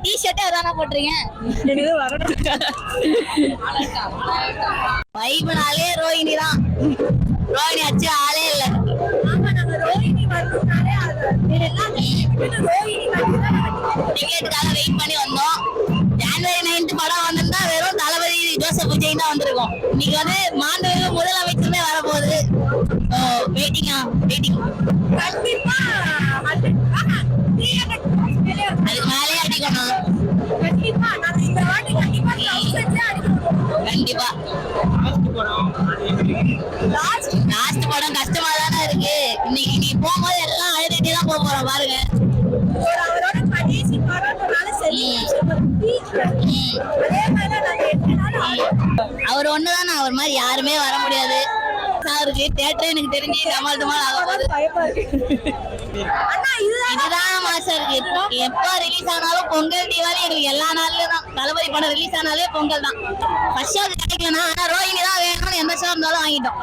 டி-ஷர்ட்டே அதானே போட்டுருக்கேன். எனக்கு வரணும். வைப்னாலே ரோஹிணி தான். ரோஹிணி அச்சு ஆளே இல்ல. ஆமா, நாங்க ரோஹிணி வரணும்னாலே டிக்கெட்டுக்காக வெயிட் பண்ணி வந்தோம். ஜனவரி 9 படம் வந்திருந்தா வெறும் தளபதி ஜோசப் விஜய் தான் வந்திருக்கும். இன்னைக்கு வந்து மாண்புமிகு முதலமைச்சருமே வரப்போகுது. வெயிட்டிங்கா வெயிட்டிங். கண்டிப்பா அதுக்கு மேலே அடிக்கணும். கண்டிப்பா நாங்க இந்த வாட்டி கண்டிப்பா கண்டிப்பா லாஸ்ட் படம் கஷ்டமா தானே இருக்கு. இன்னைக்கு நீ போகும்போது எல்லாம் அழுதுட்டே தான் போக போறோம் பாருங்க. அவரோட கடைசி படம்னால சரி. அவர் ஒண்ணுதான், அவர் மாதிரி யாருமே வர முடியாது. அவருக்கு தியேட்டர் எனக்கு தெரிஞ்சு டமால் டமால் ஆக போகுது. இதுதான் மாசம் இருக்கு. எப்ப ரிலீஸ் ஆனாலும் பொங்கல் தீபாவளி எங்களுக்கு எல்லா நாள்லயும் தான். தளபதி படம் ரிலீஸ் ஆனாலே பொங்கல் தான். ஃபர்ஸ்ட் ஷோ கிடைக்கலன்னா ஆனா ரோஹிணி தான் வேணும்னு எந்த ஷோ இருந்தாலும் வாங்கிட்டோம்.